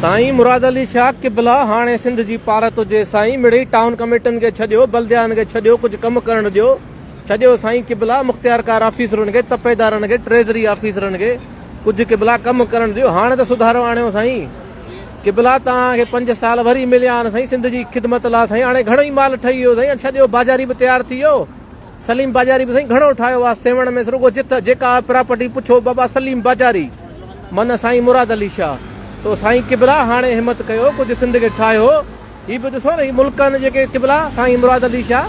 साईं मुराद अली शाह किबला हाणे सिंध जी पारत हुजे साईं मिड़ई टाउन कमेटियुनि खे छॾियो बल्दियान खे छॾियो कुछ कम करण ॾियो छॾियो साईं किबला मुख्तियारकार ऑफिसरनि खे तपेदारनि खे ट्रेज़री ऑफिसरनि खे कुछ किबला कम करण ॾियो। हाणे त सुधारो आणियो साईं किबला तव्हांखे 5 साल वरी मिलिया आहिनि साईं सिंध जी ख़िदमत लाइ साईं। हाणे घणो ई माल ठही वियो साईं छॾियो बाज़ारी बि तयारु थी वियो सलीम बाज़ारी बि साईं घणो ठाहियो आहे सेवण में रुगो जित जेका प्रॉपर्टी पुछो बाबा सलीम बाज़ारी मन साईं मुराद अली शाह। सो साईं किबला हाणे हिम्मत कयो कुछ सिंध खे ठाहियो ही बि ॾिसो न ही मुल्कनि जेके किबला साईं मुराद अली शाह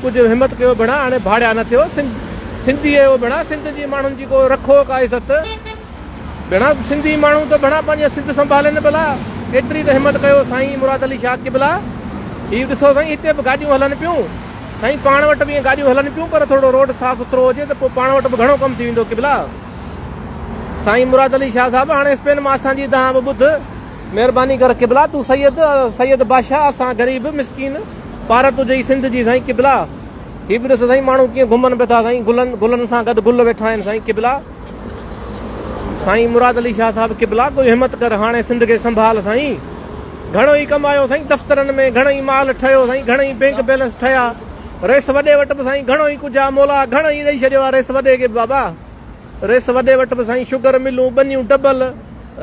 कुछ हिम्मत कयो भेणा हाणे भाड़िया न थियो सिंधी आहियो भेणा सिंध जी माण्हुनि जी को रखो का इज़त भेणा सिंधी माण्हू त भेणा पंहिंजे सिंध संभालनि भला एतिरी त हिम्मत कयो साईं मुराद अली शाह किबला। ही ॾिसो साईं हिते बि गाॾियूं हलनि पियूं साईं पाण वटि बि गाॾियूं हलनि पियूं पर थोरो रोड साफ़ सुथिरो हुजे त पोइ पाण वटि बि घणो कमु थी वेंदो किबला। साईं मुराद अली शाह साहब हाणे स्पेन मां असांजी तव्हां बि ॿुध महिरबानी कर किबला तूं सैयद बादशाह असां ग़रीब मिसकीन पारत हुजे सिंध जी साईं किबला। ही बि ॾिस साईं माण्हू कीअं घुमनि पिया था साईं गुलनि सां गॾु गुल वेठा आहिनि साईं किबला। साईं मुराद अली शाह साहब किबला कोई हिम्मत कर हाणे सिंध खे संभाल साईं। घणो ई कमायो साईं दफ़्तरनि में घणो ई माल ठहियो साईं घणई बैंक बैलेंस ठहिया रेस वॾे वटि बि साईं घणो ई कुझु आहे मोला घणो ई ॾेई छॾियो आहे रेस वॾे खे बाबा रेस वॾे वटि बि साईं शुगर मिलूं बनियूं डबल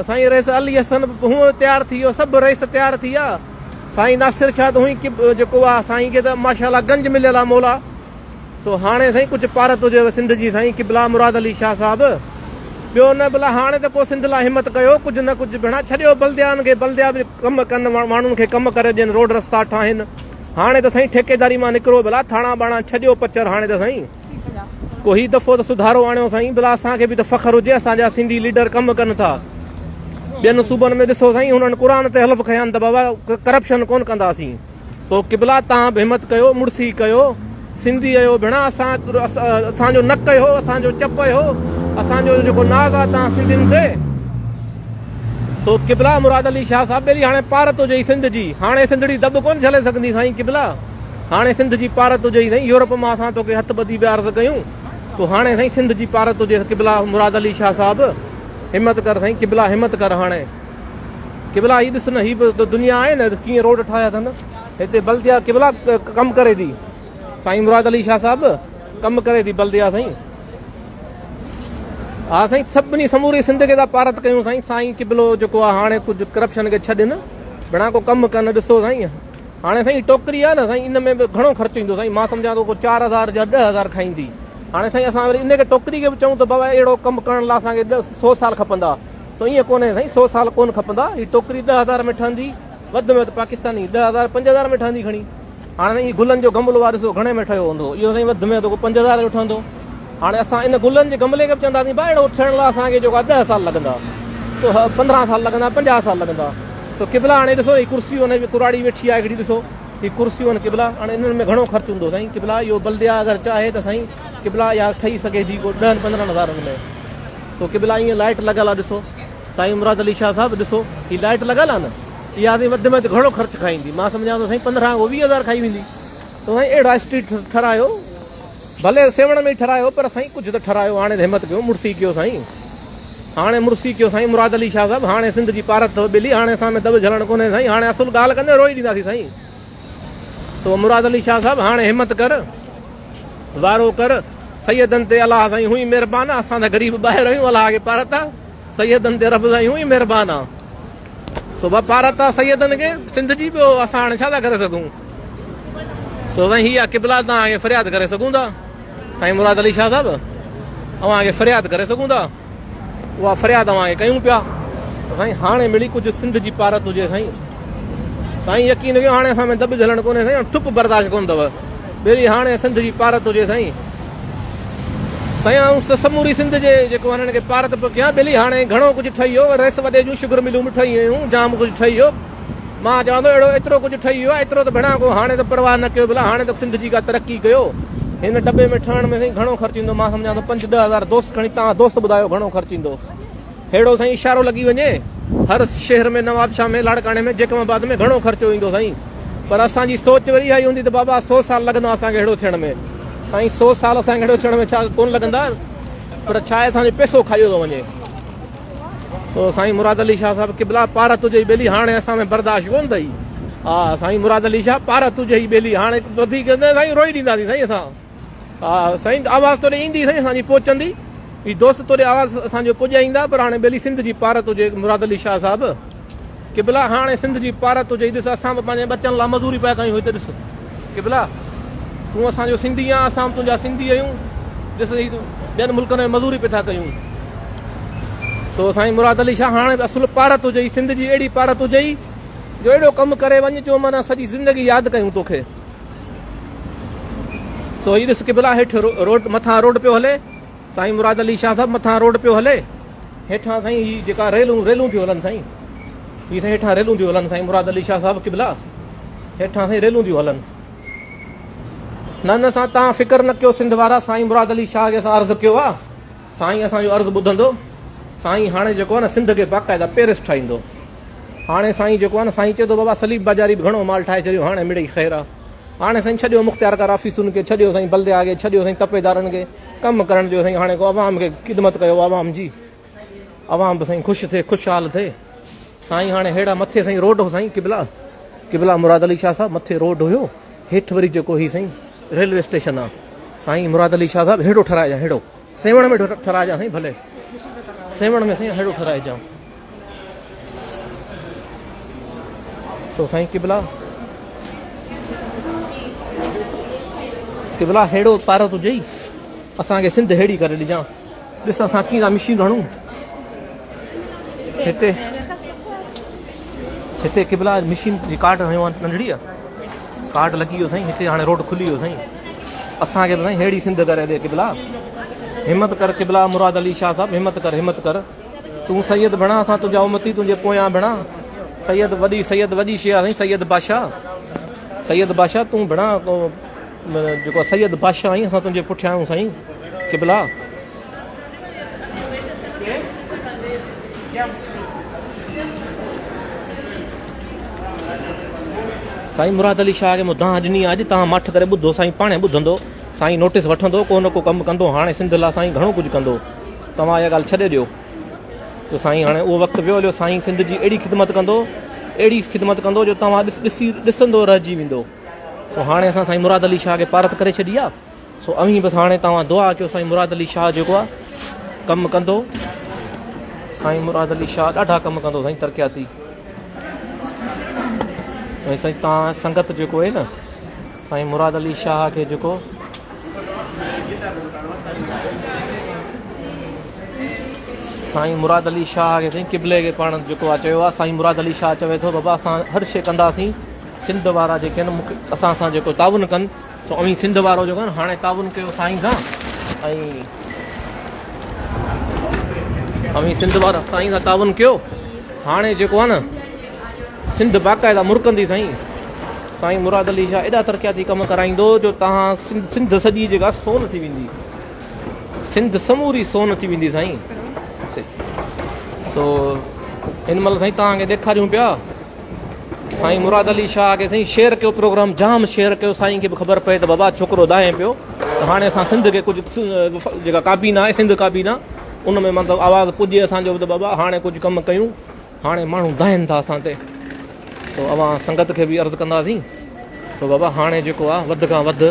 साईं रेस अली हसन हूअं तयारु थी वियो सभु रेस तयारु थी विया साईं नासिर छा त हुई जेको आहे साईं खे त माशाल्लाह गंज मिलियल आहे मोला। सो हाणे साईं कुझु पारत हुजेव सिंध जी साईं किबला मुराद अली शाह साहब ॿियो न भला हाणे त को सिंध लाइ हिम्मत कयो कुझु न कुझु भेणा छॾियो बल्दियान खे बल्दिया बि कमु कनि माण्हुनि खे कमु करे ॾियनि रोड रस्ता ठाहिनि। हाणे त साईं ठेकेदारी मां निकिरो भला थाणा बाणा छॾियो पचर हाणे त साईं को ही दफ़ो त सुधारो आणियो साईं भला असांखे बि त फ़ख्रु हुजे असांजा सिंधी लीडर कमु कनि था। ॿियनि सूबनि में ॾिसो साईं हुननि क़ुर ते हलफ़ खया आहिनि त बाबा करप्शन कोन कंदासीं। सो किबला तव्हां बि हिम्मत कयो मुड़सी कयो सिंधी आहियो भेणा असांजो न कयो असांजो चप हो असांजो जेको नाज़ आहे तव्हां सिंधियुनि ते। सो किबला मुराद अली शाह साहब ॿेली हाणे पारत हुजे सिंध जी हाणे सिंधड़ी दॿ कोन झले सघंदी साईं किबला हाणे सिंध जी पारत हुजे साईं यूरोप मां असां तोखे हथ ॿधी बि अर्ज़ु कयूं तो हाणे साईं सिंध जी पारत हुजे किबला मुराद अली शाह साहब हिम्मत कर साईं किबला हिम्मत कर हाणे किबला ही ॾिस न ही बि दुनिया आहे न कीअं रोड ठाहिया अथनि हिते बल्दिया किबला कमु करे थी साईं मुराद अली शाह साहब कमु करे थी बल्दिया साईं। हा साईं सभिनी समूरी सिंध खे था पारत कयूं साईं साईं किबलो जेको आहे हाणे कुझु करप्शन खे छॾनि भेणा को कमु कनि ॾिसो साईं हाणे साईं टोकरी आहे न साईं इन में बि घणो ख़र्चु ईंदो साईं मां सम्झां थो को 4000 या 10,000 खाईंदी। हाणे साईं असां वरी इन खे टोकरी खे बि चऊं त बाबा अहिड़ो कमु करण लाइ असांखे 100 साल खपंदा। सो ईअं कोन्हे साईं 100 साल कोन खपंदा ही टोकरी 10,000 में ठहंदी वधि में वधि पाकिस्तानी 10,000 5,000 में ठहंदी खणी। हाणे साईं गुलनि जो गमलो आहे ॾिसो घणे में ठहियो हूंदो इहो साईं वधि में वधि 5,000 जो ठहंदो। हाणे असां इन गुलनि जे गमले खे बि चवंदासीं भाई अहिड़ो थियण लाइ असांखे जेको आहे 10 साल लॻंदा सो 15 साल लॻंदा 50 साल लॻंदा। सो किबला हाणे ॾिसो ही कुर्सियूं हुन कुराड़ी वेठी आहे हिकिड़ी ॾिसो ही कुर्सियूं आहिनि किबला हाणे इन्हनि में घणो ख़र्चु हूंदो साईं किबला इहो बल्दिया अगरि चाहे त साईं किबला या ठही सघे थी को 10-15 में। सो किबला ईअं लाइट लॻल आहे ॾिसो साईं मुराद अली शाह साहब ॾिसो ही लाइट लॻल आहे न इहा साईं वधि में वधि घणो ख़र्चु खाईंदी मां सम्झां थो साईं 15-20,000 खाई वेंदी। सो साईं अहिड़ा स्ट्रीट ठहिरायो भले सेवण में ई ठहिरायो पर साईं कुझु त ठहिरायो हाणे त हिम्मत कयो मुड़सी कयो साईं हाणे मुड़सी कयो साईं मुराद अली शाह साहब हाणे सिंध जी पारत अथव ॿिली हाणे असां में दॿ झलणु कोन्हे साईं हाणे असुलु ॻाल्हि कंदे रोई ॾींदासीं साईं। सो मुराद अली शाह साहब हाणे हिम्मत कर वारो कर सैयदनि ते अलाह साईं हुई महिरबान आहे असां त ग़रीब ॿाहिरि आहियूं अलाह खे पारत आहे सैयदनि ते रब साईं हुई महिरबान आहे। सो पारत आहे सैयदनि खे सिंध जी ॿियो असां हाणे छा था करे सघूं। सो साईं हीअ किबला तव्हांखे फ़रियाद करे सघूं था साईं मुराद अली शाह साहब अव्हांखे फ़रियाद करे सघूं था उहा फ़रियाद अव्हांखे कयूं पिया साईं हाणे मिली कुझु सिंध जी पारत हुजे साईं साईं यकीन कयो हाणे असां में दॿ झलणु कोन्हे साईं ठुप बर्दाश्त कोन अथव ॿेड़ी हाणे सिंध जी पारत हुजे साईं साईं समूरी सिंध जे जेको हिननि खे पारत पियो कयां ॿेली हाणे घणो कुझु ठही वियो रेस वॾे जूं शुगर मिलूं बि ठही वियूं जाम कुझु ठही वियो मां चवां थो अहिड़ो एतिरो कुझु ठही वियो आहे एतिरो त भेणा को हाणे त परवाह न कयो भला हाणे त सिंध जी का तरक़ी कयो हिन डॿे में ठहण में साईं घणो ख़र्चु ईंदो मां सम्झां थो 5-10,000 दोस्त खणी तव्हां दोस्त ॿुधायो घणो ख़र्चु ईंदो अहिड़ो साईं इशारो लॻी वञे हर शहर में नवाबशाह में लाड़काणे में जैकमाबाद में घणो ख़र्चो ईंदो साईं पर असांजी सोच वरी इहा ई हूंदी त बाबा 100 साल लॻंदा असांखे अहिड़ो थियण में साईं 100 साल असांखे अहिड़ो थियण में छा कोन लॻंदा पर छा आहे असांजो पैसो खाइयो थो वञे सो साईं मुराद अली शाह साहब क़िबला पार तुझे ॿेली हाणे असां में बर्दाश्त कोन अथई। हा साईं मुराद अली शाह पार तुझे ई ॿेली हाणे वधीक साईं रोई ॾींदासीं साईं असां। हा साईं आवाज़ तोॾे ईंदी साईं असांजी पहुचंदी ही दोस्त तोॾे आवाज़ असांजो पुॼाईंदा पर हाणे ॿेली सिंध जी पार तुझे मुराद अली शाह साहब क़िबला हाणे सिंध जी पार तुझे ॾिस असां बि पंहिंजे बचनि लाइ मज़ूरी पिया कयूं हिते ॾिस क़िबला तूं असांजो सिंधी आहे असां बि तुंहिंजा सिंधी आहियूं ॾिस ही ॿियनि मुल्कनि में मज़ूरी पिया था कयूं। सो साईं मुराद अली शाह हाणे असुलु पार तुझे सिंध जी अहिड़ी पार तुझे जो एॾो कमु करे वञ जो माना सॼी ज़िंदगी यादि कयूं तोखे। सो हीअ ॾिस क़िबला हेठि रोड मथां रोड पियो हले साईं मुराद अली शाह साहब मथां रोड पियो हले हेठां साईं हीअ जेका रेलूं थियूं हलनि साईं हीअ साईं हेठां रेलूं थियूं हलनि साईं मुराद अली शाह साहब क़िबला हेठां साईं रेलूं थियूं हलनि। न सां तव्हां फ़िकर न कयो सिंध वारा साईं मुराद अली शाह खे असां अर्ज़ु कयो आहे साईं असांजो अर्ज़ु ॿुधंदो साईं हाणे जेको आहे न सिंध खे बाक़ाइदा पेरिस ठाहींदो। हाणे साईं जेको आहे न साईं चए थो बाबा सलीब बाज़ारी बि घणो माल ठाहे छॾियो हाणे मिड़ई ख़ैरु आहे। हाणे साईं छॾियो मुख़्तियारकार ऑफिसुनि खे छॾियो साईं बल्दिया खे छॾियो साईं तपेदारनि खे कमु करणु ॾियो साईं हाणे को अवाम खे ख़िदमत कयो अवाम जी अवाम बि साईं ख़ुशि थिए ख़ुशहाल थिए। साईं हाणे अहिड़ा मथे साईं रोड हो साईं क़िबला मुराद अली शाह साहब मथे रोड हुयो हेठि वरी जेको ही साईं रेलवे स्टेशन आहे साईं मुराद अली शाह साहब हेॾो ठहिराइजां हेॾो सेवण में ठहिराइजां साईं भले सेवण में साईं हेॾो ठहिराइजां। सो साईं क़िबला हेड़ो पार तुझे ई असांखे सिंध हेड़ी करे ॾिजां ॾिस असां कीअं था मशीन हणूं हिते क़िबला मशीन जी कार्ड हयो आहे नंढड़ी आहे कार्ड लॻी वियो साईं हिते हाणे रोड खुली वियो साईं असांखे त साईं हेड़ी सिंध करे ॾे क़िबला हिमत कर क़िबला मुराद अली शाह साहब हिमत कर तूं सैयद बणा असां तुंहिंजा उमती तुंहिंजे पोयां बणा सैयद वॾी शइ आहे साईं सैयद बादशाह तूं बणा जेको सैयद बादशाह आहीं असां तुंहिंजे पुठियां आहियूं साईं क़िबला। साईं मुराद अली शाह खे मुदां ॾिनी आहे अॼु तव्हां मठ करे ॿुधो साईं पाणे ॿुधंदो साईं नोटिस वठंदो को न को कमु कंदो हाणे सिंध लाइ साईं घणो कुझु कंदो तव्हां इहा ॻाल्हि छॾे ॾियो तो साईं हाणे उहो वक़्तु वियो हलियो साईं सिंध जी अहिड़ी ख़िदमत कंदो जो तव्हां ॾिसंदो रहिजी वेंदो। सो हाणे असां साईं मुराद अली शाह खे पारत करे छॾी आहे सो अवीं बसि हाणे तव्हां दुआ कयो साईं मुराद अली शाह जेको आहे कमु कंदो साईं मुराद अली शाह ॾाढा कमु कंदो साईं तरक़ियाती साईं तव्हां संगत जेको आहे न साईं मुराद अली शाह खे जेको साईं मुराद अली शाह खे साईं क़िबले खे पाण जेको आहे चयो आहे साईं मुराद अली शाह चवे थो बाबा असां हर शइ कंदासीं सिंध वारा जेके आहिनि मूंखे असां सां जेको ताउन कनि सो अवी सिंध वारो जेको आहे न हाणे ताउन कयो साईं सां ऐं अवी सिंध वारा साईं सां ताउन कयो हाणे जेको आहे न सिंध बाक़ाइदा मुरकंदी साईं मुराद अली शाह एॾा तरक़ियाती कमु कराईंदो जो तव्हां सिंध सॼी जेका सोन थी वेंदी सिंध समूरी सोन थी वेंदी साईं। सो हिन महिल साईं तव्हांखे ॾेखारियूं पिया साईं मुराद अली शाह खे साईं शेयर कयो प्रोग्राम जाम शेयर कयो साईं खे बि ख़बर पए त बाबा छोकिरो दाहे पियो त हाणे असां सिंध खे कुझु जेका काबीना आहे सिंध काबीना उन में मतिलबु आवाज़ु पुॼे असांजो त बाबा हाणे कुझु कमु कयूं हाणे माण्हू दाहिनि था असां ते सो अवां संगत खे बि अर्ज़ु कंदासीं सो बाबा हाणे जेको आहे वधि खां वधि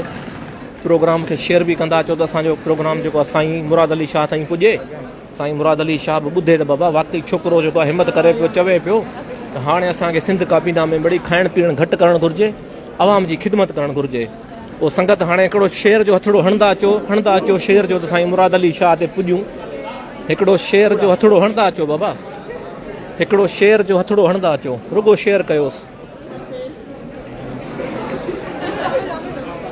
प्रोग्राम खे शेयर बि कंदा अचो त असांजो प्रोग्राम जेको आहे साईं मुराद अली शाह ताईं पुॼे साईं मुराद अली शाह बि ॿुधे त बाबा वाक़ई छोकिरो जेको आहे हिमत करे पियो चवे पियो त हाणे असांखे सिंध काबीना में मिड़ी खाइण पीअण घटि करणु घुरिजे आवाम जी ख़िदमत करणु घुरिजे। उहो संगत हाणे हिकिड़ो शेर जो हथड़ो हणंदा अचो शेर जो त साईं मुराद अली शाह ते पुॼूं हिकिड़ो शेर जो हथड़ो हणंदा अचो बाबा हिकिड़ो शेर जो हथड़ो हणंदा अचो रुगो शेर कयोसि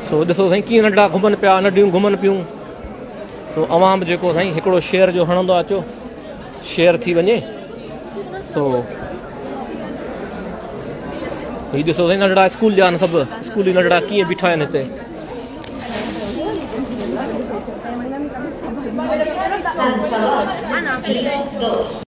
सो ॾिसो साईं कीअं नंढड़ा घुमनि पिया नंढियूं घुमनि पियूं सो अवाम जेको साईं हिकिड़ो शेर जो हणंदो अचो शेर थी वञे सो हीअ ॾिसो साईं नंढड़ा स्कूल जा आहिनि सभु स्कूली नंढड़ा कीअं बीठा आहिनि हिते